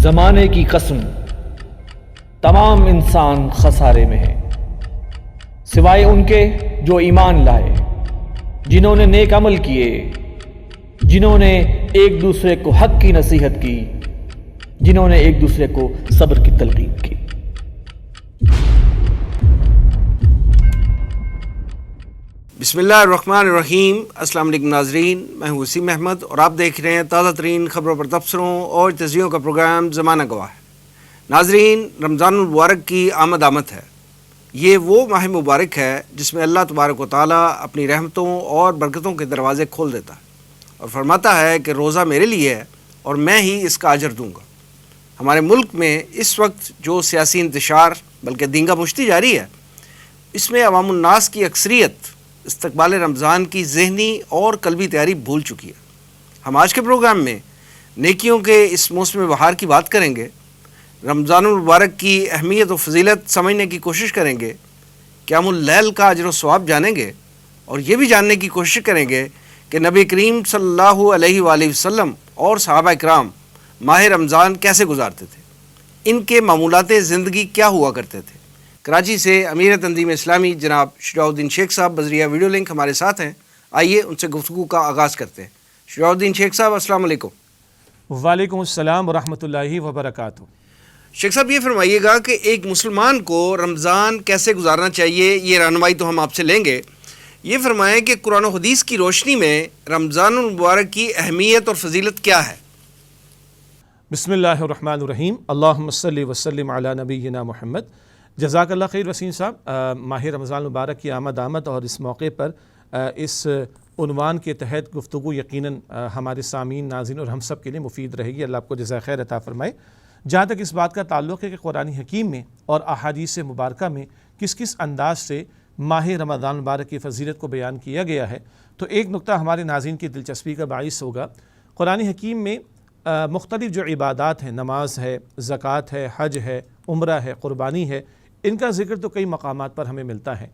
زمانے کی قسم تمام انسان خسارے میں ہے، سوائے ان کے جو ایمان لائے، جنہوں نے نیک عمل کیے، جنہوں نے ایک دوسرے کو حق کی نصیحت کی، جنہوں نے ایک دوسرے کو صبر کی تلقین کی۔ بسم اللہ الرحمن الرحیم۔ السلام علیکم ناظرین، میں ہوں وسیم احمد اور آپ دیکھ رہے ہیں تازہ ترین خبروں پر تبصروں اور تجزیوں کا پروگرام زمانہ گواہ۔ ناظرین، رمضان المبارک کی آمد ہے۔ یہ وہ ماہ مبارک ہے جس میں اللہ تبارک و تعالیٰ اپنی رحمتوں اور برکتوں کے دروازے کھول دیتا ہے اور فرماتا ہے کہ روزہ میرے لیے ہے اور میں ہی اس کا اجر دوں گا۔ ہمارے ملک میں اس وقت جو سیاسی انتشار بلکہ دینگا مشتی جاری ہے، اس میں عوام الناس کی اکثریت استقبال رمضان کی ذہنی اور قلبی تیاری بھول چکی ہے۔ ہم آج کے پروگرام میں نیکیوں کے اس موسم بہار کی بات کریں گے، رمضان المبارک کی اہمیت و فضیلت سمجھنے کی کوشش کریں گے، قیام اللیل کا اجر و ثواب جانیں گے اور یہ بھی جاننے کی کوشش کریں گے کہ نبی کریم صلی اللہ علیہ وآلہ وسلم اور صحابہ اکرام ماہ رمضان کیسے گزارتے تھے، ان کے معمولات زندگی کیا ہوا کرتے تھے۔ کراچی سے امیر تنظیم اسلامی جناب شجاع الدین شیخ صاحب بذریعہ ویڈیو لنک ہمارے ساتھ ہیں۔ آئیے ان سے گفتگو کا آغاز کرتے ہیں۔ شجاع الدین شیخ صاحب، السلام علیکم۔ وعلیکم السلام ورحمۃ اللہ وبرکاتہ۔ شیخ صاحب، یہ فرمائیے گا کہ ایک مسلمان کو رمضان کیسے گزارنا چاہیے، یہ رہنمائی تو ہم آپ سے لیں گے۔ یہ فرمائیں کہ قرآن و حدیث کی روشنی میں رمضان المبارک کی اہمیت اور فضیلت کیا ہے؟ بسم اللہ الرحمن الرحیم، اللہم صلی وسلم علی نبینا محمد۔ جزاک اللہ خیر وسیم صاحب۔ ماہ رمضان المبارک کی آمد اور اس موقع پر اس عنوان کے تحت گفتگو یقیناً ہمارے سامعین، ناظرین اور ہم سب کے لیے مفید رہے گی۔ اللہ آپ کو جزائے خیر عطا فرمائے۔ جہاں تک اس بات کا تعلق ہے کہ قرآن حکیم میں اور احادیث مبارکہ میں کس کس انداز سے ماہ رمضان المبارک کی فضیلت کو بیان کیا گیا ہے، تو ایک نقطہ ہمارے ناظرین کی دلچسپی کا باعث ہوگا۔ قرآن حکیم میں مختلف جو عبادات ہیں، نماز ہے، زکوٰۃ ہے، حج ہے، عمرہ ہے، قربانی ہے، ان کا ذکر تو کئی مقامات پر ہمیں ملتا ہے۔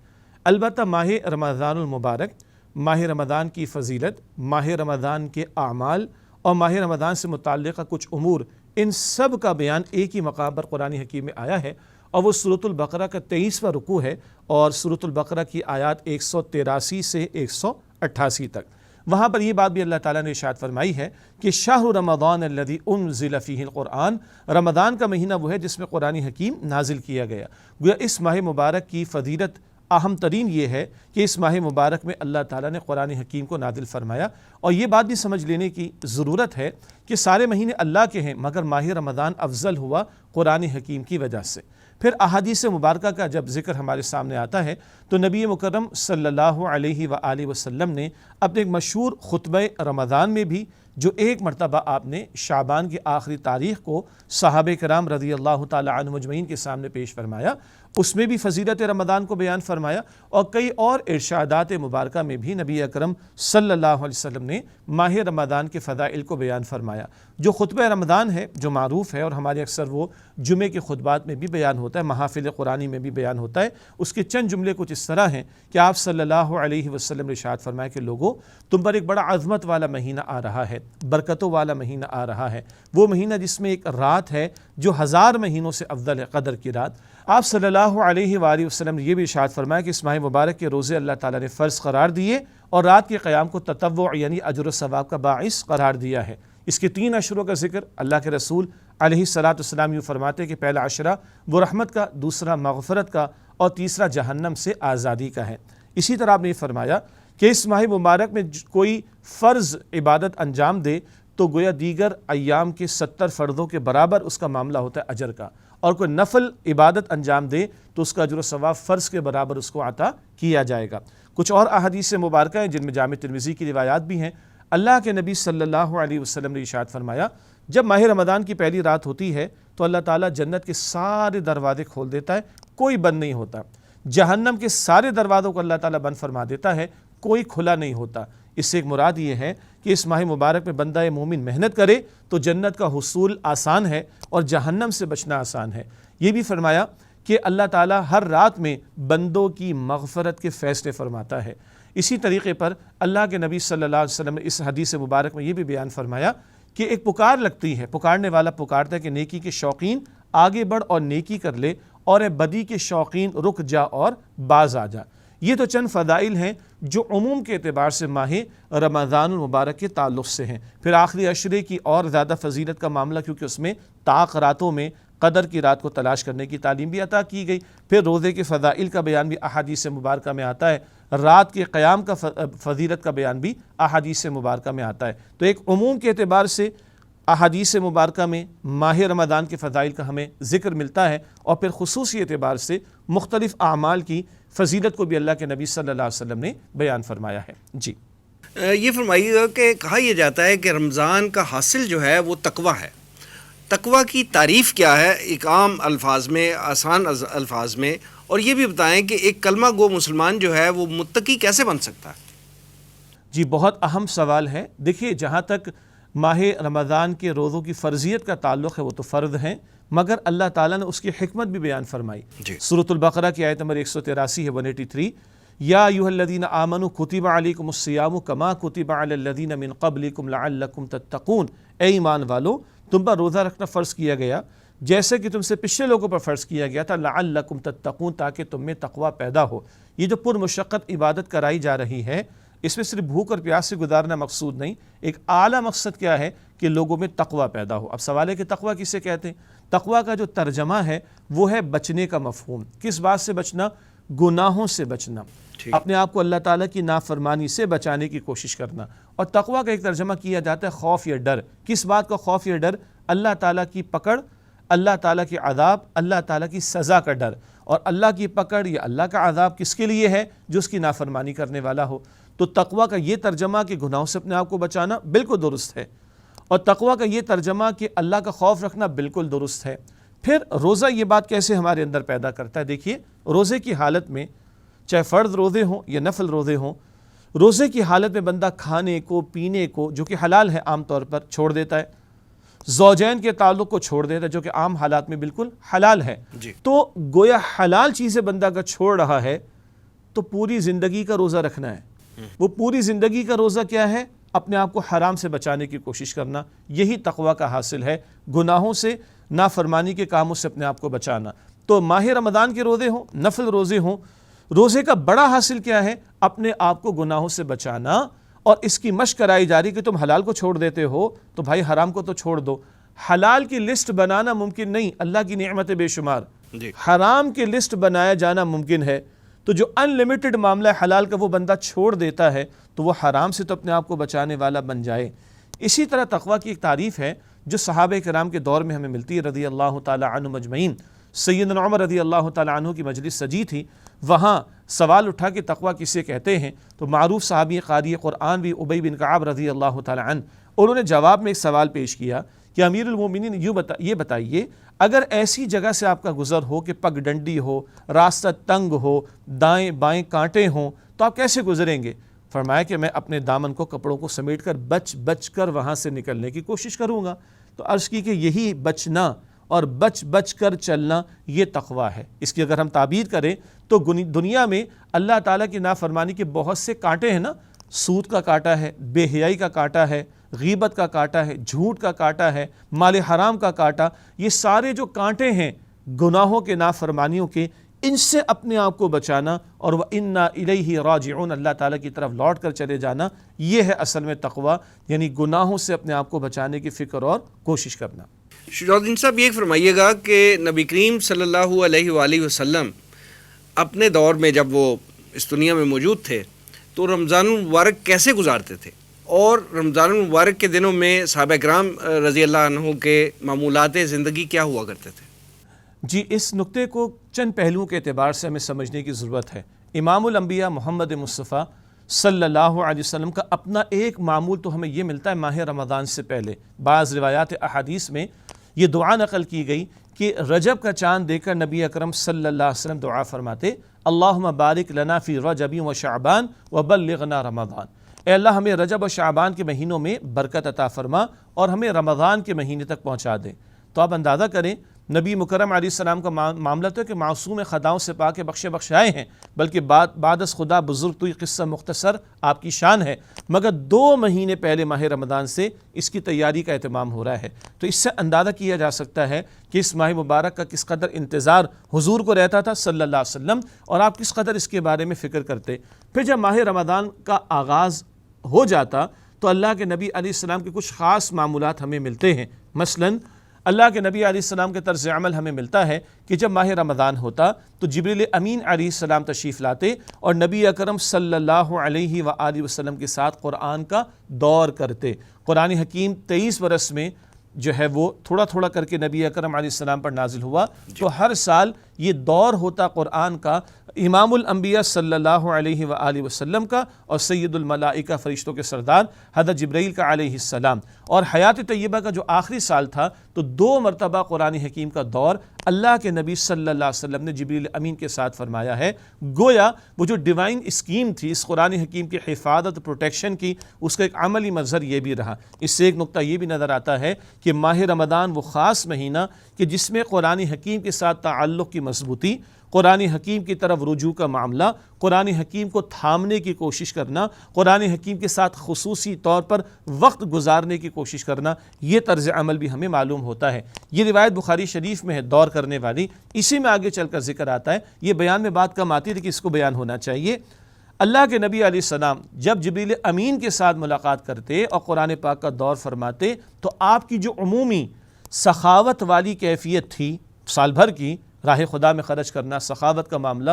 البتہ ماہ رمضان المبارک، ماہ رمضان کی فضیلت، ماہ رمضان کے اعمال اور ماہ رمضان سے متعلقہ کچھ امور، ان سب کا بیان ایک ہی مقام پر قرآن حکیم میں آیا ہے، اور وہ سورۃ البقرہ کا 23واں رکوع ہے اور سورۃ البقرہ کی آیات 183 سے 188 تک۔ وہاں پر یہ بات بھی اللہ تعالیٰ نے ارشاد فرمائی ہے کہ شہر رمضان الذی انزل فیہ القرآن، رمضان کا مہینہ وہ ہے جس میں قرآن حکیم نازل کیا گیا۔ گویا اس ماہ مبارک کی فضیلت اہم ترین یہ ہے کہ اس ماہ مبارک میں اللہ تعالیٰ نے قرآن حکیم کو نازل فرمایا، اور یہ بات بھی سمجھ لینے کی ضرورت ہے کہ سارے مہینے اللہ کے ہیں، مگر ماہ رمضان افضل ہوا قرآن حکیم کی وجہ سے۔ پھر احادیث مبارکہ کا جب ذکر ہمارے سامنے آتا ہے تو نبی مکرم صلی اللہ علیہ وآلہ وسلم نے اپنے ایک مشہور خطبہ رمضان میں بھی، جو ایک مرتبہ آپ نے شعبان کی آخری تاریخ کو صحابہ کرام رضی اللہ تعالی عنہ مجمعین کے سامنے پیش فرمایا، اس میں بھی فضیلت رمضان کو بیان فرمایا، اور کئی اور ارشادات مبارکہ میں بھی نبی اکرم صلی اللہ علیہ وسلم نے ماہ رمضان کے فضائل کو بیان فرمایا۔ جو خطبہ رمضان ہے، جو معروف ہے اور ہمارے اکثر وہ جمعے کے خطبات میں بھی بیان ہوتا ہے، محافل قرآنی میں بھی بیان ہوتا ہے، اس کے چند جملے کچھ اس طرح ہیں کہ آپ صلی اللہ علیہ وسلم نے ارشاد فرمایا کہ لوگوں، تم پر ایک بڑا عظمت والا مہینہ آ رہا ہے، برکتوں والا مہینہ آ رہا ہے، وہ مہینہ جس میں ایک رات ہے جو 1000 مہینوں سے افضل ہے، قدر کی رات۔ آپ صلی اللہ علیہ وآلہ وسلم نے یہ بھی ارشاد فرمایا کہ اس ماہ مبارک کے روزے اللہ تعالیٰ نے فرض قرار دیے اور رات کے قیام کو تطوع یعنی اجر و ثواب کا باعث قرار دیا ہے۔ اس کے 3 عشروں کا ذکر اللہ کے رسول علیہ الصلاۃ والسلام یوں فرماتے ہیں کہ پہلا عشرہ وہ رحمت کا، دوسرا مغفرت کا، اور تیسرا جہنم سے آزادی کا ہے۔ اسی طرح آپ نے یہ فرمایا کہ اس ماہ مبارک میں کوئی فرض عبادت انجام دے تو گویا دیگر ایام کے 70 فرضوں کے برابر اس کا معاملہ ہوتا ہے اجر کا، اور کوئی نفل عبادت انجام دے تو اس کا اجر و ثواب فرض کے برابر اس کو عطا کیا جائے گا۔ کچھ اور احادیث مبارکہ ہیں جن میں جامع ترمذی کی روایات بھی ہیں۔ اللہ کے نبی صلی اللہ علیہ وسلم نے ارشاد فرمایا، جب ماہ رمضان کی پہلی رات ہوتی ہے تو اللہ تعالیٰ جنت کے سارے دروازے کھول دیتا ہے، کوئی بند نہیں ہوتا۔ جہنم کے سارے دروازوں کو اللہ تعالیٰ بند فرما دیتا ہے، کوئی کھلا نہیں ہوتا۔ اس سے ایک مراد یہ ہے کہ اس ماہ مبارک میں بندہ مومن محنت کرے تو جنت کا حصول آسان ہے اور جہنم سے بچنا آسان ہے۔ یہ بھی فرمایا کہ اللہ تعالیٰ ہر رات میں بندوں کی مغفرت کے فیصلے فرماتا ہے۔ اسی طریقے پر اللہ کے نبی صلی اللہ علیہ وسلم نے اس حدیث مبارک میں یہ بھی بیان فرمایا کہ ایک پکار لگتی ہے، پکارنے والا پکارتا ہے کہ نیکی کے شوقین آگے بڑھ اور نیکی کر لے، اور اے بدی کے شوقین رک جا اور باز آ جا۔ یہ تو چند فضائل ہیں جو عموم کے اعتبار سے ماہ رمضان المبارک کے تعلق سے ہیں۔ پھر آخری عشرے کی اور زیادہ فضیلت کا معاملہ، کیونکہ اس میں طاق راتوں میں قدر کی رات کو تلاش کرنے کی تعلیم بھی عطا کی گئی۔ پھر روزے کے فضائل کا بیان بھی احادیث مبارکہ میں آتا ہے، رات کے قیام کا فضیلت کا بیان بھی احادیث مبارکہ میں آتا ہے۔ تو ایک عموم کے اعتبار سے احادیث مبارکہ میں ماہ رمضان کے فضائل کا ہمیں ذکر ملتا ہے، اور پھر خصوصی اعتبار سے مختلف اعمال کی فضیلت کو بھی اللہ کے نبی صلی اللہ علیہ وسلم نے بیان فرمایا ہے۔ جی یہ فرمائیے گا کہ کہا یہ جاتا ہے کہ رمضان کا حاصل جو ہے وہ تقویٰ ہے، تقویٰ کی تعریف کیا ہے ایک عام الفاظ میں، آسان الفاظ میں، اور یہ بھی بتائیں کہ ایک کلمہ گو مسلمان جو ہے وہ متقی کیسے بن سکتا ہے؟ جی بہت اہم سوال ہے۔ دیکھیے جہاں تک ماہ رمضان کے روزوں کی فرضیت کا تعلق ہے وہ تو فرض ہیں، مگر اللہ تعالیٰ نے اس کی حکمت بھی بیان فرمائی۔ سورۃ البقرہ کی آیت نمبر 183 ہے 183، یا ایھا الذین آمنوا کتب علیکم الصیام کما کتب علی الذین من قبلکم لعلکم تتقون، اے ایمان والو تم پر روزہ رکھنا فرض کیا گیا جیسے کہ تم سے پچھلے لوگوں پر فرض کیا گیا تھا، لعلکم تتقون، تاکہ تم میں تقوی پیدا ہو۔ یہ جو پرمشقت عبادت کرائی جا رہی ہے، اس میں صرف بھوک اور پیاس سے گزارنا مقصود نہیں، ایک اعلیٰ مقصد کیا ہے کہ لوگوں میں تقوی پیدا ہو۔ اب سوال ہے کہ تقوی کسے کہتے ہیں؟ تقوی کا جو ترجمہ ہے وہ ہے بچنے کا مفہوم۔ کس بات سے بچنا؟ گناہوں سے بچنا، اپنے آپ کو اللہ تعالیٰ کی نافرمانی سے بچانے کی کوشش کرنا۔ اور تقوی کا ایک ترجمہ کیا جاتا ہے خوف یا ڈر۔ کس بات کا خوف یا ڈر؟ اللہ تعالیٰ کی پکڑ، اللہ تعالیٰ کی عذاب، اللہ تعالیٰ کی سزا کا ڈر۔ اور اللہ کی پکڑ یا اللہ کا عذاب کس کے لیے ہے؟ جو اس کی نافرمانی کرنے والا ہو۔ تو تقوی کا یہ ترجمہ کہ گناہوں سے اپنے آپ کو بچانا بالکل درست ہے، اور تقوی کا یہ ترجمہ کہ اللہ کا خوف رکھنا بالکل درست ہے۔ پھر روزہ یہ بات کیسے ہمارے اندر پیدا کرتا ہے؟ دیکھیے روزے کی حالت میں، چاہے فرض روزے ہوں یا نفل روزے ہوں، روزے کی حالت میں بندہ کھانے کو پینے کو جو کہ حلال ہے عام طور پر چھوڑ دیتا ہے، زوجین کے تعلق کو چھوڑ دیتا ہے جو کہ عام حالات میں بالکل حلال ہے۔ تو گویا حلال چیزیں بندہ اگر چھوڑ رہا ہے تو پوری زندگی کا روزہ رکھنا ہے۔ وہ پوری زندگی کا روزہ کیا ہے؟ اپنے آپ کو حرام سے بچانے کی کوشش کرنا۔ یہی تقویٰ کا حاصل ہے، گناہوں سے، نافرمانی کے کاموں سے اپنے آپ کو بچانا۔ تو ماہ رمضان کے روزے ہوں، نفل روزے ہوں، روزے کا بڑا حاصل کیا ہے؟ اپنے آپ کو گناہوں سے بچانا، اور اس کی مشق کرائی جا رہی کہ تم حلال کو چھوڑ دیتے ہو تو بھائی حرام کو تو چھوڑ دو۔ حلال کی لسٹ بنانا ممکن نہیں، اللہ کی نعمت بے شمار، حرام کی لسٹ بنایا جانا ممکن ہے۔ تو جو ان لمیٹڈ معاملہ حلال کا وہ بندہ چھوڑ دیتا ہے تو وہ حرام سے تو اپنے آپ کو بچانے والا بن جائے۔ اسی طرح تقویٰ کی ایک تعریف ہے جو صحابہ کرام کے دور میں ہمیں ملتی ہے رضی اللہ تعالی عنہ اجمعین۔ سیدنا عمر رضی اللہ تعالی عنہ کی مجلس سجی تھی، وہاں سوال اٹھا کہ تقویٰ کسے کہتے ہیں؟ تو معروف صحابی قاری قرآن بھی ابی بن کعب رضی اللہ تعالی عنہ، انہوں نے جواب میں ایک سوال پیش کیا کہ امیر المومنین یہ بتائیے، اگر ایسی جگہ سے آپ کا گزر ہو کہ پگ ڈنڈی ہو، راستہ تنگ ہو، دائیں بائیں کانٹے ہوں، تو آپ کیسے گزریں گے؟ فرمایا کہ میں اپنے دامن کو کپڑوں کو سمیٹ کر بچ کر وہاں سے نکلنے کی کوشش کروں گا۔ تو عرض کی کہ یہی بچنا اور بچ کر چلنا یہ تقویٰ ہے۔ اس کی اگر ہم تعبیر کریں تو دنیا میں اللہ تعالیٰ کی نافرمانی کے بہت سے کانٹے ہیں نا، سود کا کانٹا ہے، بے حیائی کا کانٹا ہے، غیبت کا کانٹا ہے، جھوٹ کا کانٹا ہے، مال حرام کا کانٹا، یہ سارے جو کانٹے ہیں گناہوں کے، نافرمانیوں کے، ان سے اپنے آپ کو بچانا، اور وَإِنَّا إِلَيْهِ رَاجِعُونَ، اللہ تعالیٰ کی طرف لوٹ کر چلے جانا، یہ ہے اصل میں تقویٰ، یعنی گناہوں سے اپنے آپ کو بچانے کی فکر اور کوشش کرنا۔ شجاع الدین صاحب یہ فرمائیے گا کہ نبی کریم صلی اللہ علیہ وآلہ وسلم اپنے دور میں جب وہ اس دنیا میں موجود تھے تو رمضان المبارک کیسے گزارتے تھے، اور رمضان المبارک کے دنوں میں صحابہ کرام رضی اللہ عنہ کے معمولات زندگی کیا ہوا کرتے تھے؟ جی اس نقطے کو چند پہلوؤں کے اعتبار سے ہمیں سمجھنے کی ضرورت ہے۔ امام الانبیاء محمد مصطفیٰ صلی اللہ علیہ وسلم کا اپنا ایک معمول تو ہمیں یہ ملتا ہے ماہ رمضان سے پہلے۔ بعض روایات احادیث میں یہ دعا نقل کی گئی کہ رجب کا چاند دیکھ کر نبی اکرم صلی اللہ علیہ وسلم دعا فرماتے، اللہم بارک لنا فی رجب و شعبان وبلغنا رمضان، اے اللہ ہمیں رجب و شعبان کے مہینوں میں برکت عطا فرما اور ہمیں رمضان کے مہینے تک پہنچا دے۔ تو آپ اندازہ کریں نبی مکرم علیہ السلام کا معاملہ تو ہے کہ معصوم خطاؤں سے پاک بخشائے ہیں، بلکہ بعد از خدا بزرگ تو یہ قصہ مختصر آپ کی شان ہے، مگر 2 مہینے پہلے ماہ رمضان سے اس کی تیاری کا اہتمام ہو رہا ہے۔ تو اس سے اندازہ کیا جا سکتا ہے کہ اس ماہ مبارک کا کس قدر انتظار حضور کو رہتا تھا صلی اللہ علیہ وسلم، اور آپ کس قدر اس کے بارے میں فکر کرتے۔ پھر جب ماہ رمضان کا آغاز ہو جاتا تو اللہ کے نبی علیہ السلام کے کچھ خاص معمولات ہمیں ملتے ہیں۔ مثلاً اللہ کے نبی علیہ السلام کے طرز عمل ہمیں ملتا ہے کہ جب ماہ رمضان ہوتا تو جبریل امین علیہ السلام تشریف لاتے اور نبی اکرم صلی اللہ علیہ وآلہ وسلم کے ساتھ قرآن کا دور کرتے۔ قرآن حکیم 23 برس میں جو ہے وہ تھوڑا تھوڑا کر کے نبی اکرم علیہ السلام پر نازل ہوا، تو ہر سال یہ دور ہوتا قرآن کا امام الانبیاء صلی اللہ علیہ وآلہ وسلم کا اور سید الملائکہ فرشتوں کے سردار حضرت جبرائیل کا علیہ السلام۔ اور حیات طیبہ کا جو آخری سال تھا تو 2 مرتبہ قرآن حکیم کا دور اللہ کے نبی صلی اللہ علیہ وسلم نے جبریل امین کے ساتھ فرمایا ہے۔ گویا وہ جو ڈیوائن اسکیم تھی اس قرآن حکیم کی حفاظت پروٹیکشن کی، اس کا ایک عملی مظہر یہ بھی رہا۔ اس سے ایک نقطہ یہ بھی نظر آتا ہے کہ ماہ رمضان وہ خاص مہینہ کہ جس میں قرآن حکیم کے ساتھ تعلق کی مضبوطی، قرآن حکیم کی طرف رجوع کا معاملہ، قرآن حکیم کو تھامنے کی کوشش کرنا، قرآن حکیم کے ساتھ خصوصی طور پر وقت گزارنے کی کوشش کرنا، یہ طرز عمل بھی ہمیں معلوم ہوتا ہے۔ یہ روایت بخاری شریف میں ہے دور کرنے والی، اسی میں آگے چل کر ذکر آتا ہے۔ یہ بیان میں بات کم آتی تھی کہ اس کو بیان ہونا چاہیے۔ اللہ کے نبی علیہ السلام جب جبریل امین کے ساتھ ملاقات کرتے اور قرآن پاک کا دور فرماتے تو آپ کی جو عمومی سخاوت والی کیفیت تھی سال بھر کی، راہ خدا میں خرچ کرنا، سخاوت کا معاملہ،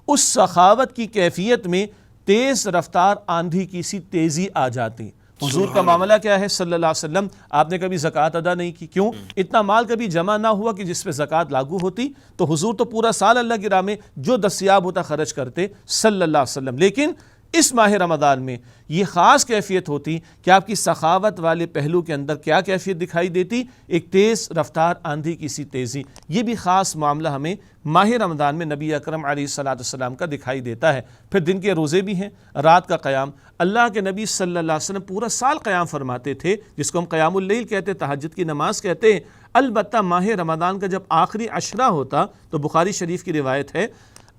اس سخاوت کی کیفیت میں تیز رفتار آندھی کی سی تیزی آ جاتی۔ حضور کا معاملہ کیا ہے صلی اللہ علیہ وسلم؟ آپ نے کبھی زکوٰۃ ادا نہیں کی، کیوں؟ اتنا مال کبھی جمع نہ ہوا کہ جس پہ زکوٰۃ لاگو ہوتی، تو حضور تو پورا سال اللہ کی راہ میں جو دستیاب ہوتا خرچ کرتے صلی اللہ علیہ وسلم۔ لیکن اس ماہ رمضان میں یہ خاص کیفیت ہوتی کہ آپ کی سخاوت والے پہلو کے اندر کیا کیفیت دکھائی دیتی؟ ایک تیز رفتار آندھی کی سی تیزی۔ یہ بھی خاص معاملہ ہمیں ماہ رمضان میں نبی اکرم علیہ السلام کا دکھائی دیتا ہے۔ پھر دن کے روزے بھی ہیں، رات کا قیام۔ اللہ کے نبی صلی اللہ علیہ وسلم پورا سال قیام فرماتے تھے، جس کو ہم قیام اللیل کہتے ہیں، تہجد کی نماز کہتے ہیں۔ البتہ ماہ رمضان کا جب آخری عشرہ ہوتا تو بخاری شریف کی روایت ہے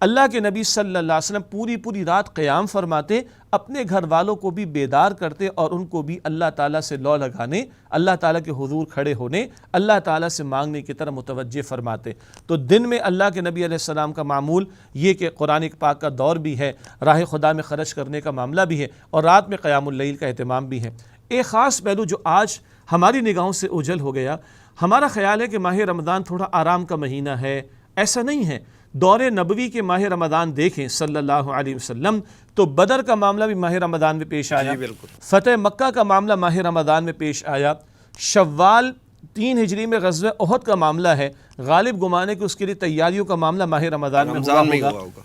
اللہ کے نبی صلی اللہ علیہ وسلم پوری رات قیام فرماتے، اپنے گھر والوں کو بھی بیدار کرتے اور ان کو بھی اللہ تعالیٰ سے لو لگانے، اللہ تعالیٰ کے حضور کھڑے ہونے، اللہ تعالیٰ سے مانگنے کی طرح متوجہ فرماتے۔ تو دن میں اللہ کے نبی علیہ السلام کا معمول یہ کہ قرآن پاک کا دور بھی ہے، راہ خدا میں خرچ کرنے کا معاملہ بھی ہے، اور رات میں قیام اللیل کا اہتمام بھی ہے۔ ایک خاص پہلو جو آج ہماری نگاہوں سے اوجھل ہو گیا، ہمارا خیال ہے کہ ماہ رمضان تھوڑا آرام کا مہینہ ہے، ایسا نہیں ہے۔ دور نبوی کے ماہ رمضان دیکھیں صلی اللہ علیہ وسلم تو بدر کا معاملہ بھی ماہ رمضان میں پیش آیا، فتح مکہ کا معاملہ ماہ رمضان میں پیش آیا، شوال 3 ہجری میں غزوہ احد کا معاملہ ہے، غالب گمانے کہ اس کے لیے تیاریوں کا معاملہ ماہ رمضان میں ہوا ہوگا۔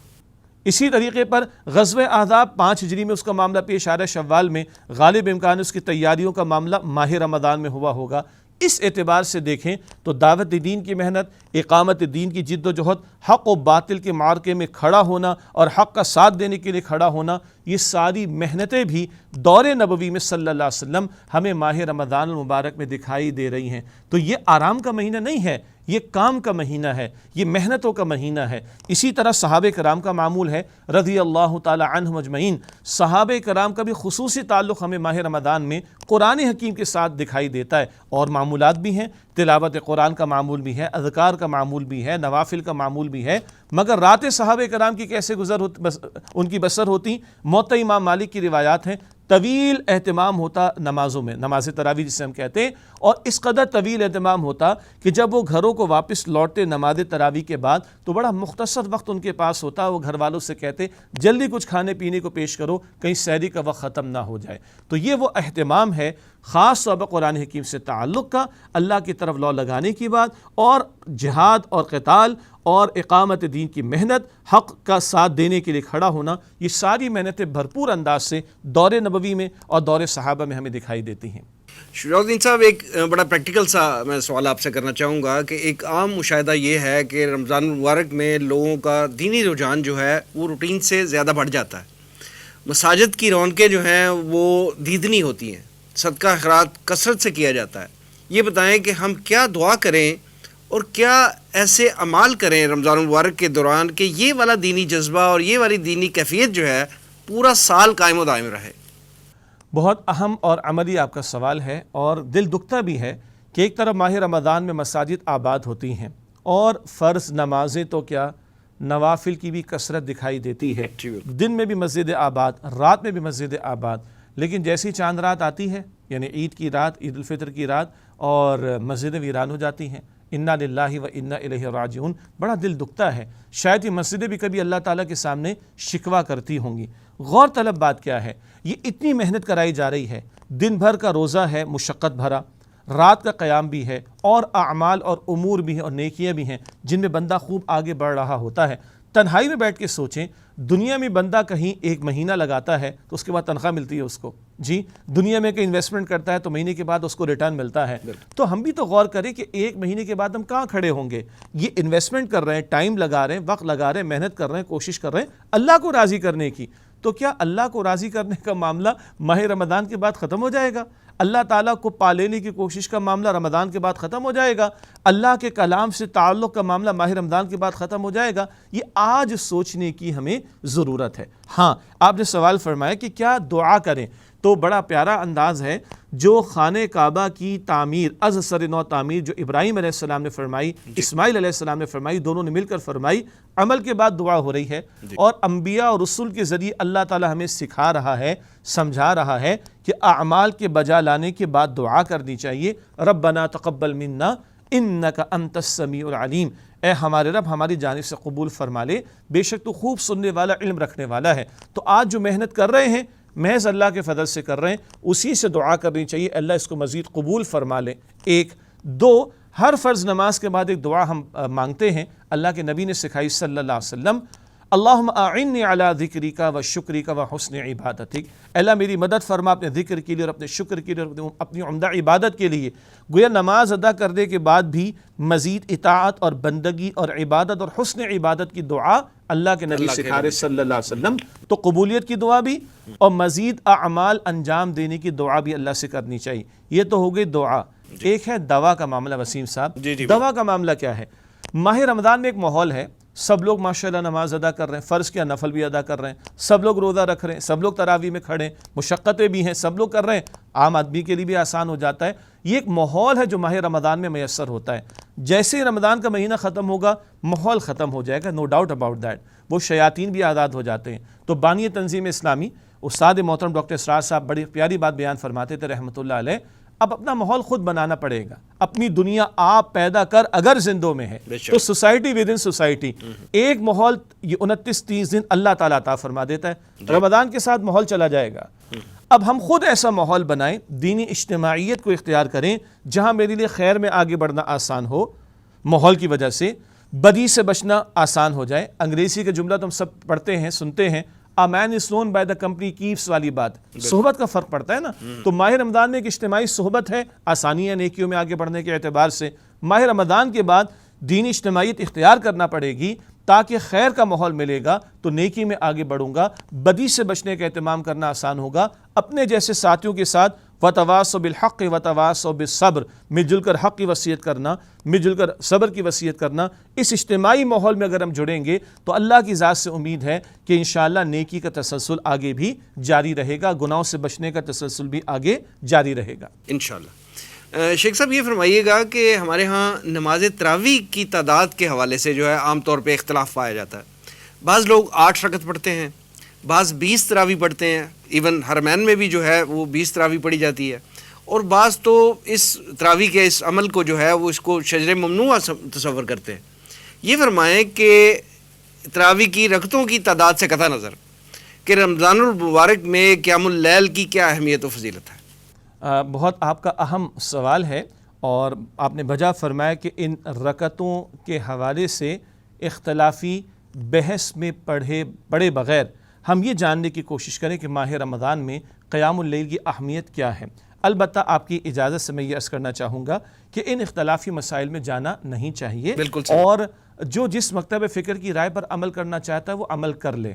اسی طریقے پر غزوہ احزاب 5 ہجری میں اس کا معاملہ پیش آ رہا ہے، شوال میں غالب امکان اس کی تیاریوں کا معاملہ ماہ رمضان میں ہوا ہوگا۔ اس اعتبار سے دیکھیں تو دعوت دین کی محنت، اقامت دین کی جد و جہد، حق و باطل کے معرکے میں کھڑا ہونا اور حق کا ساتھ دینے کے لیے کھڑا ہونا، یہ ساری محنتیں بھی دور نبوی میں صلی اللہ علیہ وسلم ہمیں ماہ رمضان المبارک میں دکھائی دے رہی ہیں۔ تو یہ آرام کا مہینہ نہیں ہے، یہ کام کا مہینہ ہے، یہ محنتوں کا مہینہ ہے۔ اسی طرح صحابہ کرام کا معمول ہے رضی اللہ تعالی عنہم اجمعین۔ صحابہ کرام کا بھی خصوصی تعلق ہمیں ماہ رمضان میں قرآن حکیم کے ساتھ دکھائی دیتا ہے، اور معمولات بھی ہیں، تلاوت قرآن کا معمول بھی ہے، اذکار کا معمول بھی ہے، نوافل کا معمول بھی ہے۔ مگر راتیں صحابہ کرام کی کیسے ان کی بسر ہوتی؟ موطا امام مالک کی روایات ہیں، طویل اہتمام ہوتا نمازوں میں، نماز تراویح جسے ہم کہتے ہیں، اور اس قدر طویل اہتمام ہوتا کہ جب وہ گھروں کو واپس لوٹتے نماز تراویح کے بعد تو بڑا مختصر وقت ان کے پاس ہوتا، وہ گھر والوں سے کہتے جلدی کچھ کھانے پینے کو پیش کرو، کہیں سحری کا وقت ختم نہ ہو جائے۔ تو یہ وہ اہتمام ہے خاص طور پر قرآن حکیم سے تعلق کا، اللہ کی طرف لو لگانے کی بات، اور جہاد اور قتال اور اقامت دین کی محنت، حق کا ساتھ دینے کے لیے کھڑا ہونا، یہ ساری محنتیں بھرپور انداز سے دور نبوی میں اور دور صحابہ میں ہمیں دکھائی دیتی ہیں۔ شجاع الدین صاحب، ایک بڑا پریکٹیکل سا میں سوال آپ سے کرنا چاہوں گا کہ ایک عام مشاہدہ یہ ہے کہ رمضان المبارک میں لوگوں کا دینی رجحان جو ہے وہ روٹین سے زیادہ بڑھ جاتا ہے، مساجد کی رونقیں جو ہیں وہ دیدنی ہوتی ہیں، صدقہ خیرات کثرت سے کیا جاتا ہے۔ یہ بتائیں کہ ہم کیا دعا کریں اور کیا ایسے اعمال کریں رمضان المبارک کے دوران کہ یہ والا دینی جذبہ اور یہ والی دینی کیفیت جو ہے پورا سال قائم و دائم رہے؟ بہت اہم اور عملی آپ کا سوال ہے، اور دل دکھتا بھی ہے کہ ایک طرف ماہ رمضان میں مساجد آباد ہوتی ہیں اور فرض نمازیں تو کیا نوافل کی بھی کثرت دکھائی دیتی ہے، دن میں بھی مسجد آباد، رات میں بھی مسجد آباد، لیکن جیسی چاند رات آتی ہے، یعنی عید کی رات، عید الفطر کی رات، اور مسجدیں ویران ہو جاتی ہیں۔ انا للہ و انا الیہ راجعون، بڑا دل دکھتا ہے۔ شاید یہ مسجدیں بھی کبھی اللہ تعالیٰ کے سامنے شکوہ کرتی ہوں گی۔ غور طلب بات کیا ہے، یہ اتنی محنت کرائی جا رہی ہے، دن بھر کا روزہ ہے مشقت بھرا، رات کا قیام بھی ہے، اور اعمال اور امور بھی ہیں اور نیکیاں بھی ہیں جن میں بندہ خوب آگے بڑھ رہا ہوتا ہے۔ تنہائی میں بیٹھ کے سوچیں، دنیا میں بندہ کہیں ایک مہینہ لگاتا ہے تو اس کے بعد تنخواہ ملتی ہے اس کو، جی دنیا میں کہیں انویسٹمنٹ کرتا ہے تو مہینے کے بعد اس کو ریٹرن ملتا ہے، تو ہم بھی تو غور کریں کہ ایک مہینے کے بعد ہم کہاں کھڑے ہوں گے۔ یہ انویسٹمنٹ کر رہے ہیں، ٹائم لگا رہے ہیں، وقت لگا رہے ہیں، محنت کر رہے ہیں، کوشش کر رہے ہیں اللہ کو راضی کرنے کی، تو کیا اللہ کو راضی کرنے کا معاملہ ماہ رمضان کے بعد ختم ہو جائے گا؟ اللہ تعالیٰ کو پا لینے کی کوشش کا معاملہ رمضان کے بعد ختم ہو جائے گا؟ اللہ کے کلام سے تعلق کا معاملہ ماہ رمضان کے بعد ختم ہو جائے گا؟ یہ آج سوچنے کی ہمیں ضرورت ہے۔ ہاں، آپ نے سوال فرمایا کہ کیا دعا کریں، تو بڑا پیارا انداز ہے جو خانہ کعبہ کی تعمیر، از سر نو تعمیر جو ابراہیم علیہ السلام نے فرمائی، اسماعیل علیہ السلام نے فرمائی، دونوں نے مل کر فرمائی، عمل کے بعد دعا ہو رہی ہے، اور انبیاء اور رسول کے ذریعے اللہ تعالی ہمیں سکھا رہا ہے، سمجھا رہا ہے کہ اعمال کے بجا لانے کے بعد دعا کرنی چاہیے۔ ربنا تقبل منا انک انت السمیع العلیم، اے ہمارے رب ہماری جانب سے قبول فرما لے، بے شک تو خوب سننے والا، علم رکھنے والا ہے۔ تو آج جو محنت کر رہے ہیں محض اللہ کے فضل سے کر رہے ہیں، اسی سے دعا کرنی چاہیے اللہ اس کو مزید قبول فرما لے۔ ایک، دو، ہر فرض نماز کے بعد ایک دعا ہم مانگتے ہیں، اللہ کے نبی نے سکھائی صلی اللہ علیہ وسلم، اللہم اعنی علی ذکرک و شکرک و حسن عبادتک، اللہ میری مدد فرما اپنے ذکر کے لیے اور اپنے شکر کے لیے اور اپنی عمدہ عبادت کے لیے۔ گویا نماز ادا کرنے کے بعد بھی مزید اطاعت اور بندگی اور عبادت اور حسن عبادت کی دعا اللہ کے نبی سکھا رہے صلی اللہ علیہ وسلم، تو قبولیت کی دعا بھی اور مزید اعمال انجام دینے کی دعا بھی اللہ سے کرنی چاہیے۔ یہ تو ہو گئی دعا۔ ایک ہے دوا کا معاملہ وسیم صاحب، دوا کا معاملہ کیا ہے؟ ماہ رمضان میں ایک ماحول ہے، سب لوگ ماشاءاللہ نماز ادا کر رہے ہیں، فرض کیا نفل بھی ادا کر رہے ہیں، سب لوگ روزہ رکھ رہے ہیں، سب لوگ تراویح میں کھڑے ہیں، مشقتیں بھی ہیں، سب لوگ کر رہے ہیں، عام آدمی کے لیے بھی آسان ہو جاتا ہے۔ یہ ایک ماحول ہے جو ماہ رمضان میں میسر ہوتا ہے۔ جیسے ہی رمضان کا مہینہ ختم ہوگا ماحول ختم ہو جائے گا، نو ڈاؤٹ اباؤٹ دیٹ، وہ شیاطین بھی آزاد ہو جاتے ہیں۔ تو بانی تنظیم اسلامی استاد محترم ڈاکٹر اسرار صاحب بڑی پیاری بات بیان فرماتے تھے رحمۃ اللہ علیہ، اب اپنا ماحول خود بنانا پڑے گا، اپنی دنیا آپ پیدا کر اگر زندوں میں ہے تو سوسائٹی ود ان سوسائٹی ایک ماحول، یہ 29-30 دن اللہ تعالیٰ عطا فرما دیتا ہے، رمضان کے ساتھ ماحول چلا جائے گا۔ اب ہم خود ایسا ماحول بنائیں، دینی اجتماعیت کو اختیار کریں جہاں میرے لیے خیر میں آگے بڑھنا آسان ہو، ماحول کی وجہ سے بدی سے بچنا آسان ہو جائے۔ انگریزی کا جملہ تو ہم سب پڑھتے ہیں، سنتے ہیں، A man is known by the company keeps والی بات، صحبت کا فرق پڑتا ہے نا۔ تو ماہ رمضان میں ایک اجتماعی صحبت ہے، آسانیاں نیکیوں میں آگے بڑھنے کے اعتبار سے۔ ماہ رمضان کے بعد دینی اجتماعیت اختیار کرنا پڑے گی تاکہ خیر کا ماحول ملے گا تو نیکی میں آگے بڑھوں گا، بدی سے بچنے کا اہتمام کرنا آسان ہوگا، اپنے جیسے ساتھیوں کے ساتھ وَتَوَاصَوْا بِالْحَقِّ وَتَوَاصَوْا بِالصَّبْرِ، مل جل کر حق کی وصیت کرنا، مل جل کر صبر کی وصیت کرنا۔ اس اجتماعی ماحول میں اگر ہم جڑیں گے تو اللہ کی ذات سے امید ہے کہ انشاءاللہ نیکی کا تسلسل آگے بھی جاری رہے گا، گناہوں سے بچنے کا تسلسل بھی آگے جاری رہے گا انشاءاللہ۔ شیخ صاحب یہ فرمائیے گا کہ ہمارے ہاں نماز تراویح کی تعداد کے حوالے سے جو ہے عام طور پہ اختلاف پایا جاتا ہے۔ بعض لوگ 8 رکعت پڑھتے ہیں، بعض 20 تراویح پڑھتے ہیں، ایون حرمین میں بھی جو ہے وہ 20 تراویح پڑھی جاتی ہے، اور بعض تو اس تراویح کے اس عمل کو جو ہے وہ اس کو شجر ممنوع تصور کرتے ہیں۔ یہ فرمائیں کہ تراویح کی رکعتوں کی تعداد سے قطع نظر کہ رمضان المبارک میں قیام اللیل کی کیا اہمیت و فضیلت ہے؟ بہت آپ کا اہم سوال ہے، اور آپ نے بجا فرمایا کہ ان رکعتوں کے حوالے سے اختلافی بحث میں پڑے بغیر ہم یہ جاننے کی کوشش کریں کہ ماہ رمضان میں قیام اللیل کی اہمیت کیا ہے۔ البتہ آپ کی اجازت سے میں یہ عرض کرنا چاہوں گا کہ ان اختلافی مسائل میں جانا نہیں چاہیے، اور جو جس مکتب فکر کی رائے پر عمل کرنا چاہتا ہے وہ عمل کر لے۔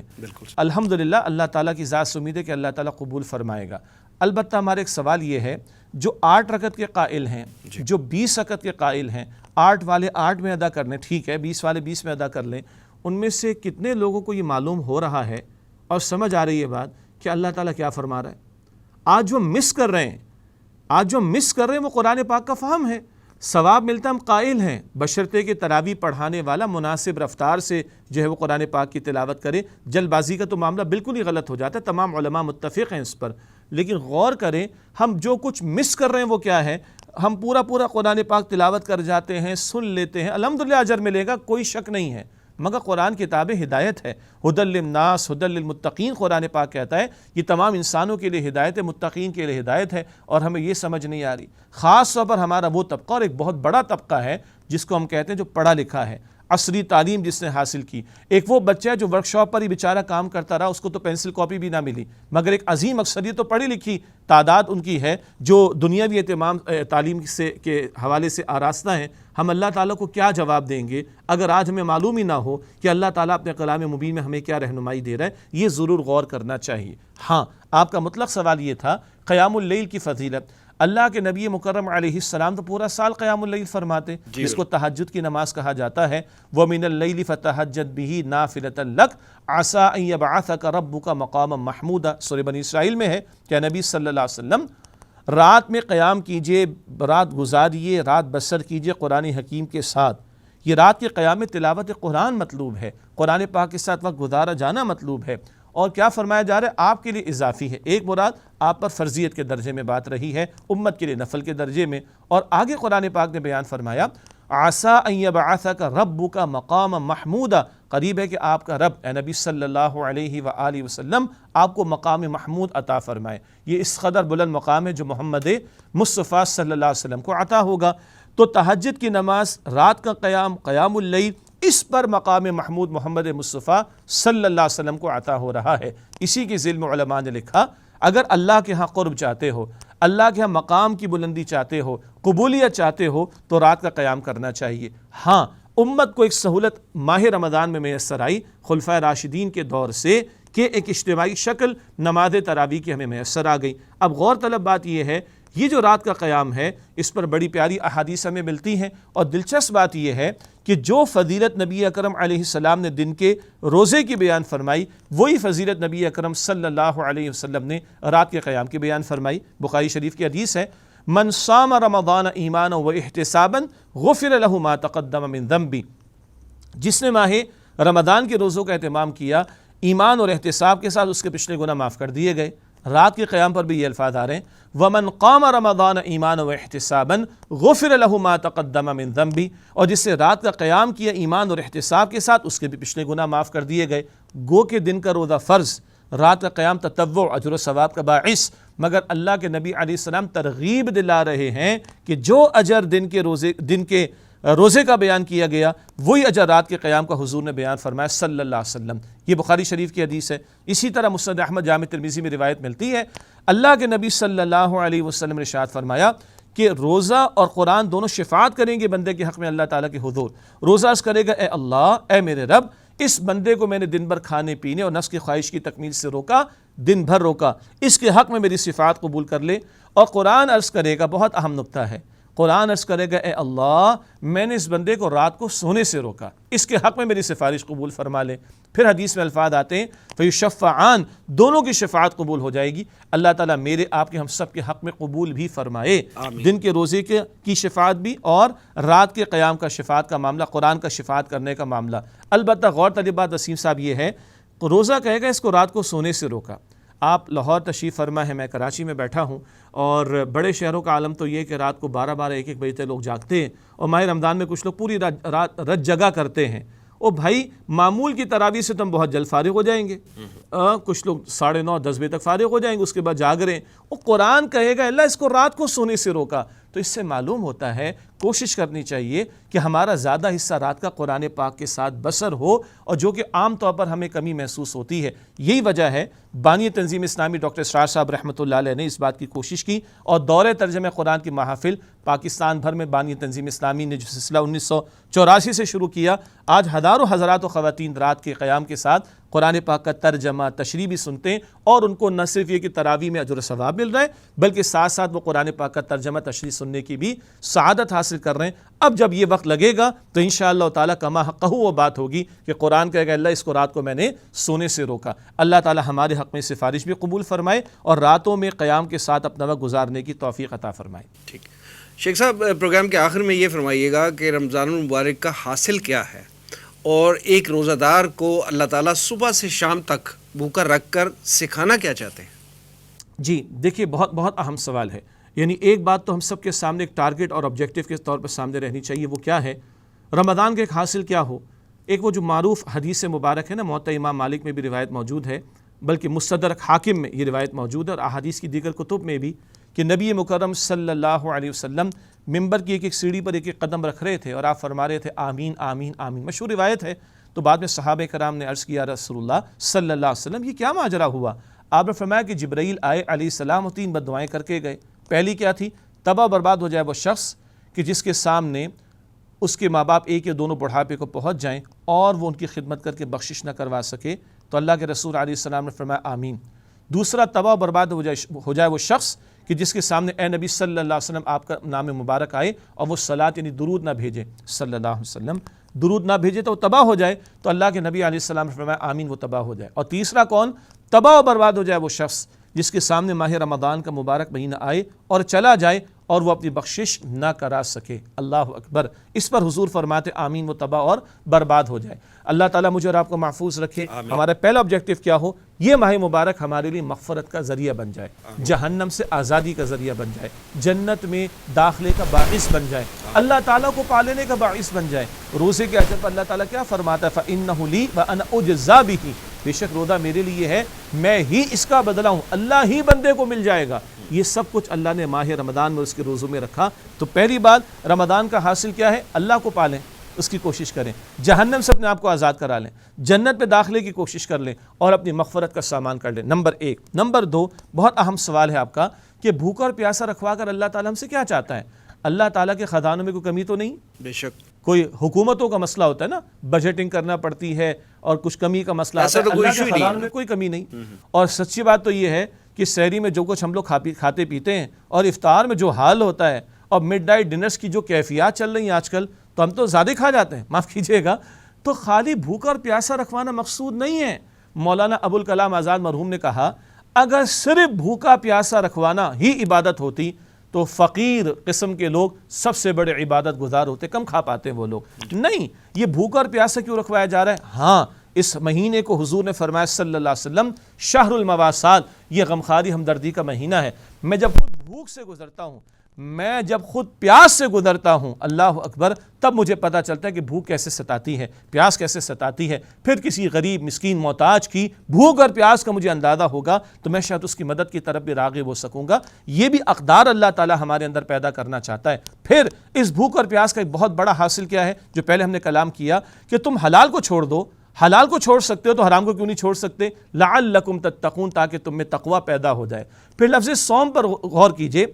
الحمدللہ اللہ تعالیٰ کی ذات سے امید ہے کہ اللہ تعالیٰ قبول فرمائے گا۔ البتہ ہمارا ایک سوال یہ ہے، جو 8 رکعت کے قائل ہیں، جو 20 رکعت کے قائل ہیں، 8 والے 8 میں ادا کر لیں، ٹھیک ہے، 20 والے 20 میں ادا کر لیں، ان میں سے کتنے لوگوں کو یہ معلوم ہو رہا ہے اور سمجھ آ رہی ہے بات کہ اللہ تعالیٰ کیا فرما رہا ہے؟ آج جو مس کر رہے ہیں وہ قرآن پاک کا فہم ہے، ثواب ملتا ہم قائل ہیں، بشرطے کہ تراویح پڑھانے والا مناسب رفتار سے جو ہے وہ قرآن پاک کی تلاوت کرے۔ جلد بازی کا تو معاملہ بالکل ہی غلط ہو جاتا ہے، تمام علماء متفق ہیں اس پر، لیکن غور کریں ہم جو کچھ مس کر رہے ہیں وہ کیا ہے؟ ہم پورا قرآن پاک تلاوت کر جاتے ہیں، سن لیتے ہیں، الحمدللہ اجر ملے گا، کوئی شک نہیں ہے، مگر قرآن کتاب ہدایت ہے، ہدی للناس ہدی للمتقین قرآن پاک کہتا ہے، یہ تمام انسانوں کے لیے ہدایت ہے، متقین کے لیے ہدایت ہے، اور ہمیں یہ سمجھ نہیں آ رہی۔ خاص طور پر ہمارا وہ طبقہ، اور ایک بہت بڑا طبقہ ہے جس کو ہم کہتے ہیں جو پڑھا لکھا ہے، عصری تعلیم جس نے حاصل کی۔ ایک وہ بچہ ہے جو ورکشاپ پر ہی بیچارہ کام کرتا رہا، اس کو تو پینسل کاپی بھی نہ ملی، مگر ایک عظیم اکثریت تو پڑھی لکھی تعداد ان کی ہے جو دنیاوی اہتمام تعلیم کے حوالے سے آراستہ ہیں۔ ہم اللہ تعالیٰ کو کیا جواب دیں گے اگر آج ہمیں معلوم ہی نہ ہو کہ اللہ تعالیٰ اپنے کلام مبین میں ہمیں کیا رہنمائی دے رہا ہے؟ یہ ضرور غور کرنا چاہیے۔ ہاں، آپ کا مطلق سوال یہ تھا قیام اللیل کی فضیلت۔ اللہ کے نبی مکرم علیہ السلام تو پورا سال قیام اللیل فرماتے، جس کو تہجد کی نماز کہا جاتا ہے، وَمِنَ اللَّيْلِ فَتَہَجَّدْ بِهِ نَافِلَةً لَكَ عَسَىٰ أَن يَبْعَثَكَ رَبُّكَ مَقَامًا مَحْمُودًا۔ سورہ بنی اسرائیل میں ہے کہ نبی صلی اللہ علیہ وسلم رات میں قیام کیجئے، رات گزاریے، رات بسر کیجئے قرآن حکیم کے ساتھ۔ یہ رات کے قیام میں تلاوت قرآن مطلوب ہے، قرآن پاک کے ساتھ وقت گزارا جانا مطلوب ہے، اور کیا فرمایا جا رہا ہے؟ آپ کے لیے اضافی ہے، ایک مراد آپ پر فرضیت کے درجے میں بات رہی ہے، امت کے لیے نفل کے درجے میں، اور آگے قرآن پاک نے بیان فرمایا عَسَىٰ أَن يَبْعَثَكَ رَبُّكَ مَقَامًا مَحْمُودًا، قریب ہے کہ آپ کا رب اے نبی صلی اللہ علیہ وآلہ وسلم آپ کو مقام محمود عطا فرمائے۔ یہ اس قدر بلند مقام ہے جو محمد مصطفیٰ صلی اللہ علیہ وسلم کو عطا ہوگا۔ تو تہجد کی نماز، رات کا قیام اللیل، اس پر مقام محمود محمد مصطفیٰ صلی اللہ علیہ وسلم کو عطا ہو رہا ہے۔ اسی کے ذیل میں علماء نے لکھا اگر اللہ کے ہاں قرب چاہتے ہو، اللہ کے ہاں مقام کی بلندی چاہتے ہو، قبولیت چاہتے ہو، تو رات کا قیام کرنا چاہیے۔ ہاں، امت کو ایک سہولت ماہ رمضان میں میسر آئی خلفائے راشدین کے دور سے کہ ایک اجتماعی شکل نماز تراویح کی ہمیں میسر آ گئی۔ اب غور طلب بات یہ ہے، یہ جو رات کا قیام ہے اس پر بڑی پیاری احادیث ہمیں ملتی ہیں، اور دلچسپ بات یہ ہے کہ جو فضیلت نبی اکرم علیہ السلام نے دن کے روزے کی بیان فرمائی، وہی فضیلت نبی اکرم صلی اللہ علیہ وسلم نے رات کے قیام کی بیان فرمائی۔ بخاری شریف کی حدیث ہے، من صام رمضان ایمانا و احتسابا غفر له ما تقدم من ذنبی، جس نے ماہ رمضان کے روزوں کا اہتمام کیا ایمان اور احتساب کے ساتھ، اس کے پچھلے گناہ معاف کر دیے گئے۔ رات کے قیام پر بھی یہ الفاظ آ رہے ہیں، وَمَنْ قَامَ رَمَضَانَ إِيمَانًا وَاحْتِسَابًا غُفِرَ لَهُ مَا تَقَدَّمَ مِنْ ذَنْبِهِ، اور جس سے رات کا قیام کیا ایمان اور احتساب کے ساتھ، اس کے بھی پچھلے گناہ معاف کر دیے گئے۔ گو کہ دن کا روزہ فرض، رات کا قیام تطوع اجر و ثواب کا باعث، مگر اللہ کے نبی علیہ السلام ترغیب دلا رہے ہیں کہ جو اجر دن کے روزے کا بیان کیا گیا، وہی اجر رات کے قیام کا حضور نے بیان فرمایا صلی اللہ علیہ وسلم۔ یہ بخاری شریف کی حدیث ہے۔ اسی طرح مسند احمد جامع ترمذی میں روایت ملتی ہے، اللہ کے نبی صلی اللہ علیہ وسلم نے ارشاد فرمایا کہ روزہ اور قرآن دونوں شفاعت کریں گے بندے کے حق میں اللہ تعالیٰ کے حضور۔ روزہ عرض کرے گا، اے اللہ، اے میرے رب، اس بندے کو میں نے دن بھر کھانے پینے اور نفس کی خواہش کی تکمیل سے روکا، دن بھر روکا، اس کے حق میں میری شفاعت قبول کر لے۔ اور قرآن عرض کرے گا، بہت اہم نکتہ ہے، قرآن عرض کرے گا، اے اللہ، میں نے اس بندے کو رات کو سونے سے روکا، اس کے حق میں میری سفارش قبول فرما لے۔ پھر حدیث میں الفاظ آتے ہیں فَيُشَفَّعَانِ، دونوں کی شفاعت قبول ہو جائے گی۔ اللہ تعالیٰ میرے آپ کے ہم سب کے حق میں قبول بھی فرمائے، دن کے روزے کی شفاعت بھی اور رات کے قیام کا شفاعت کا معاملہ، قرآن کا شفاعت کرنے کا معاملہ۔ البتہ غور طلب بات وسیم صاحب یہ ہے، روزہ کہے گا اس کو رات کو سونے سے روکا۔ آپ لاہور تشریف فرما ہے، میں کراچی میں بیٹھا ہوں، اور بڑے شہروں کا عالم تو یہ کہ رات کو 12 1 بجے تک لوگ جاگتے ہیں، اور ماہ رمضان میں کچھ لوگ پوری رات جگا کرتے ہیں۔ او بھائی، معمول کی تراویح سے تم بہت جلد فارغ ہو جائیں گے، کچھ لوگ 9:30 10 بجے تک فارغ ہو جائیں گے، اس کے بعد جاگ رہے ہیں۔ وہ قرآن کہے گا اللہ اس کو رات کو سونے سے روکا، تو اس سے معلوم ہوتا ہے کوشش کرنی چاہیے کہ ہمارا زیادہ حصہ رات کا قرآن پاک کے ساتھ بسر ہو، اور جو کہ عام طور پر ہمیں کمی محسوس ہوتی ہے۔ یہی وجہ ہے بانی تنظیم اسلامی ڈاکٹر اسرار صاحب رحمۃ اللہ علیہ نے اس بات کی کوشش کی، اور دور ترجمہ قرآن کی محافل پاکستان بھر میں بانی تنظیم اسلامی نے جو سلسلہ 1984 سے شروع کیا، آج ہزاروں حضرات و خواتین رات کے قیام کے ساتھ قرآن پاک کا ترجمہ تشریح بھی سنتے ہیں، اور ان کو نہ صرف یہ کہ تراویح میں اجر و ثواب مل رہا ہے، بلکہ ساتھ ساتھ وہ قرآن پاک کا ترجمہ تشریح سننے کی بھی سعادت حاصل حاصل کر رہے ہیں. اب جب یہ وقت لگے گا تو انشاءاللہ تعالیٰ کما حقہ وہ بات ہوگی کہ قرآن کہے گا اللہ اس کو رات کو میں نے سونے سے روکا. اللہ تعالیٰ ہمارے حق میں سفارش بھی قبول فرمائے اور راتوں میں قیام کے ساتھ اپنا وقت گزارنے کی توفیق عطا فرمائے. ٹھیک. شیخ صاحب پروگرام کے آخر میں یہ فرمائیے گا کہ رمضان المبارک کا حاصل کیا ہے اور ایک روزہ دار کو اللہ تعالیٰ صبح سے شام تک بھوکا رکھ کر سکھانا کیا چاہتے ہیں؟ جی دیکھیے بہت اہم سوال ہے. یعنی ایک بات تو ہم سب کے سامنے ایک ٹارگٹ اور آبجیکٹو کے طور پر سامنے رہنی چاہیے. وہ کیا ہے؟ رمضان کے ایک حاصل کیا ہو. ایک وہ جو معروف حدیث مبارک ہے نا، موطا امام مالک میں بھی روایت موجود ہے، بلکہ مستدرک حاکم میں یہ روایت موجود ہے اور احادیث کی دیگر کتب میں بھی، کہ نبی مکرم صلی اللہ علیہ وسلم ممبر کی ایک سیڑھی پر ایک قدم رکھ رہے تھے اور آپ فرما رہے تھے آمین آمین آمین. مشہور روایت ہے. تو بعد میں صحابہ کرام نے عرض کیا رسول اللہ صلی اللہ علیہ وسلم یہ کیا ماجرا ہوا؟ آپ نے فرمایا کہ جبرائیل آئے علیہ السلام اور 3 بد دعائیں کر کے گئے. پہلی کیا تھی؟ تباہ و برباد ہو جائے وہ شخص کہ جس کے سامنے اس کے ماں باپ ایک یا دونوں بڑھاپے کو پہنچ جائیں اور وہ ان کی خدمت کر کے بخشش نہ کروا سکے. تو اللہ کے رسول علیہ السلام نے فرمایا آمین. دوسرا، تباہ و برباد ہو جائے وہ شخص کہ جس کے سامنے اے نبی صلی اللہ علیہ وسلم آپ کا نام مبارک آئے اور وہ صلاۃ یعنی درود نہ بھیجے صلی اللہ علیہ وسلم، درود نہ بھیجے تو وہ تباہ ہو جائے. تو اللہ کے نبی علیہ السلام نے فرمایا آمین، وہ تباہ ہو جائے. اور تیسرا کون؟ تباہ و برباد ہو جائے وہ شخص جس کے سامنے ماہ رمضان کا مبارک مہینہ آئے اور چلا جائے اور وہ اپنی بخشش نہ کرا سکے. اللہ اکبر. اس پر حضور فرماتے آمین، وہ تباہ اور برباد ہو جائے. اللہ تعالیٰ مجھے اور آپ کو محفوظ رکھے. ہمارا پہلا آبجیکٹو کیا ہو؟ یہ ماہ مبارک ہمارے لیے مغفرت کا ذریعہ بن جائے، جہنم سے آزادی کا ذریعہ بن جائے، جنت میں داخلے کا باعث بن جائے، اللہ تعالیٰ کو پالنے کا باعث بن جائے. روزے کے اجر پر اللہ تعالیٰ کیا فرماتا ہے؟ فَإِنَّهُ لِي وَأَنَا أُجْزَىٰ بِهِ. بے شک روزہ میرے لیے ہے، میں ہی اس کا بدلہ ہوں، اللہ ہی بندے کو مل جائے گا. یہ سب کچھ اللہ نے ماہ رمضان میں اس کے روزوں میں رکھا. تو پہلی بات رمضان کا حاصل کیا ہے؟ اللہ کو پالیں، اس کی کوشش کریں، جہنم سے اپنے آپ کو آزاد کرا لیں، جنت میں داخلے کی کوشش کر لیں اور اپنی مغفرت کا سامان کر لیں. نمبر 1. نمبر 2، بہت اہم سوال ہے آپ کا کہ بھوکا اور پیاسا رکھوا کر اللہ تعالیٰ ہم سے کیا چاہتا ہے؟ اللہ تعالیٰ کے خزانوں میں کوئی کمی تو نہیں؟ بے شک. کوئی حکومتوں کا مسئلہ ہوتا ہے نا، بجٹنگ کرنا پڑتی ہے اور کچھ کمی کا مسئلہ ہوتا ہے. اللہ کے خزانوں میں کوئی کمی نہیں. اور سچی بات تو یہ ہے کہ سحری میں جو کچھ ہم لوگ کھاتے پیتے ہیں اور افطار میں جو حال ہوتا ہے اور مڈ نائٹ ڈنرز کی جو کیفیات چل رہی ہیں آج کل، تو ہم تو زیادہ کھا جاتے ہیں، معاف کیجیے گا. تو خالی بھوکا اور پیاسا رکھوانا مقصود نہیں ہے. مولانا ابوالکلام آزاد مرحوم نے کہا اگر صرف بھوکا پیاسا رکھوانا ہی عبادت ہوتی تو فقیر قسم کے لوگ سب سے بڑے عبادت گزار ہوتے، کم کھا پاتے ہیں وہ لوگ. نہیں، یہ بھوکا اور پیاسا کیوں رکھوایا جا رہا ہے؟ ہاں، اس مہینے کو حضور نے فرمایا صلی اللہ علیہ وسلم شہر المواسات، یہ غمخواری ہمدردی کا مہینہ ہے. میں جب خود بھوک سے گزرتا ہوں، میں جب خود پیاس سے گزرتا ہوں، اللہ اکبر، تب مجھے پتہ چلتا ہے کہ بھوک کیسے ستاتی ہے، پیاس کیسے ستاتی ہے. پھر کسی غریب مسکین محتاج کی بھوک اور پیاس کا مجھے اندازہ ہوگا تو میں شاید اس کی مدد کی طرف بھی راغب ہو سکوں گا. یہ بھی اقدار اللہ تعالی ہمارے اندر پیدا کرنا چاہتا ہے. پھر اس بھوک اور پیاس کا ایک بہت بڑا حاصل کیا ہے جو پہلے ہم نے کلام کیا کہ تم حلال کو چھوڑ دو. حلال کو چھوڑ سکتے ہو تو حرام کو کیوں نہیں چھوڑ سکتے؟ لعلکم تتقون، تاکہ تم میں تقوی پیدا ہو جائے. پھر لفظ صوم پر غور کیجئے.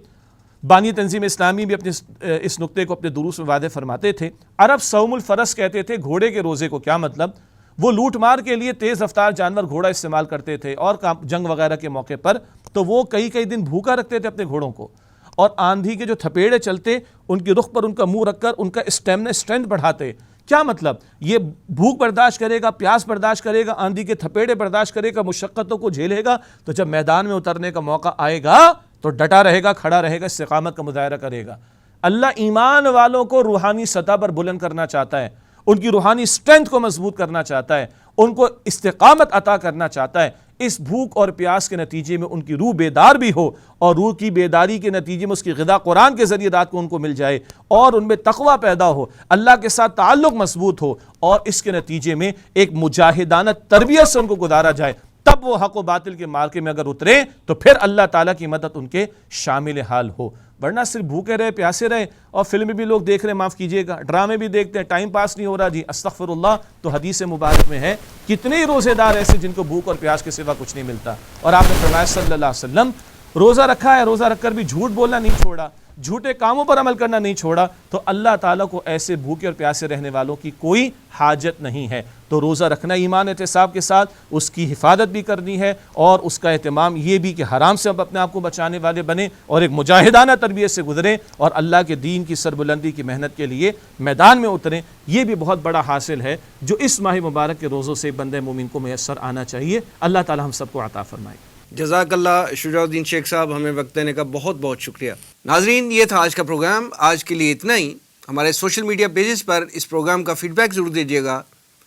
بانی تنظیم اسلامی بھی اپنے اس نقطے کو اپنے دروس میں واضح فرماتے تھے. عرب صوم الفرس کہتے تھے گھوڑے کے روزے کو. کیا مطلب؟ وہ لوٹ مار کے لیے تیز رفتار جانور گھوڑا استعمال کرتے تھے اور جنگ وغیرہ کے موقع پر تو وہ کئی دن بھوکا رکھتے تھے اپنے گھوڑوں کو، اور آندھی کے جو تھپیڑے چلتے ان کی رخ پر ان کا منہ رکھ کر ان کا اسٹیمنا اسٹرینتھ بڑھاتے. کیا مطلب؟ یہ بھوک برداشت کرے گا، پیاس برداشت کرے گا، آندھی کے تھپیڑے برداشت کرے گا، مشقتوں کو جھیلے گا، تو جب میدان میں اترنے کا موقع آئے گا تو ڈٹا رہے گا، کھڑا رہے گا، استقامت کا مظاہرہ کرے گا. اللہ ایمان والوں کو روحانی سطح پر بلند کرنا چاہتا ہے، ان کی روحانی اسٹرینتھ کو مضبوط کرنا چاہتا ہے، ان کو استقامت عطا کرنا چاہتا ہے. اس بھوک اور پیاس کے نتیجے میں ان کی روح بیدار بھی ہو اور روح کی بیداری کے نتیجے میں اس کی غذا قرآن کے ذریعے رات کو ان کو مل جائے اور ان میں تقوی پیدا ہو، اللہ کے ساتھ تعلق مضبوط ہو اور اس کے نتیجے میں ایک مجاہدانہ تربیت سے ان کو گزارا جائے. تب وہ حق و باطل کے مارکے میں اگر اترے تو پھر اللہ تعالیٰ کی مدد ان کے شامل حال ہو. ورنہ صرف بھوکے رہے، پیاسے رہے، اور فلمیں بھی لوگ دیکھ رہے ہیں، معاف کیجیے گا، ڈرامے بھی دیکھتے ہیں، ٹائم پاس نہیں ہو رہا جی، استغفر اللہ. تو حدیث مبارک میں ہے کتنے ہی روزے دار ایسے جن کو بھوک اور پیاس کے سوا کچھ نہیں ملتا. اور آپ نے فرمایا صلی اللہ علیہ وسلم روزہ رکھا ہے، روزہ رکھ کر بھی جھوٹ بولنا نہیں چھوڑا، جھوٹے کاموں پر عمل کرنا نہیں چھوڑا تو اللہ تعالیٰ کو ایسے بھوکے اور پیاسے رہنے والوں کی کوئی حاجت نہیں ہے. تو روزہ رکھنا ایمان احتساب کے ساتھ اس کی حفاظت بھی کرنی ہے اور اس کا اہتمام یہ بھی کہ حرام سے اپنے آپ کو بچانے والے بنیں اور ایک مجاہدانہ تربیت سے گزریں اور اللہ کے دین کی سربلندی کی محنت کے لیے میدان میں اتریں. یہ بھی بہت بڑا حاصل ہے جو اس ماہ مبارک کے روزوں سے بندہ مومن کو میسر آنا چاہیے. اللہ تعالیٰ ہم سب کو عطا فرمائے. جزاک اللہ شجاع الدین شیخ صاحب، ہمیں وقت دینے کا بہت بہت شکریہ. ناظرین، یہ تھا آج کا پروگرام. آج کے لیے اتنا ہی. ہمارے سوشل میڈیا پیجز پر اس پروگرام کا فیڈ بیک ضرور دیجیے گا.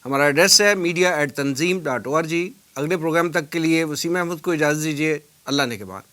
ہمارا ایڈریس ہے media@tanzeem.org. اگلے پروگرام تک کے لیے وسیم احمد کو اجازت دیجیے. اللہ نے کے بعد.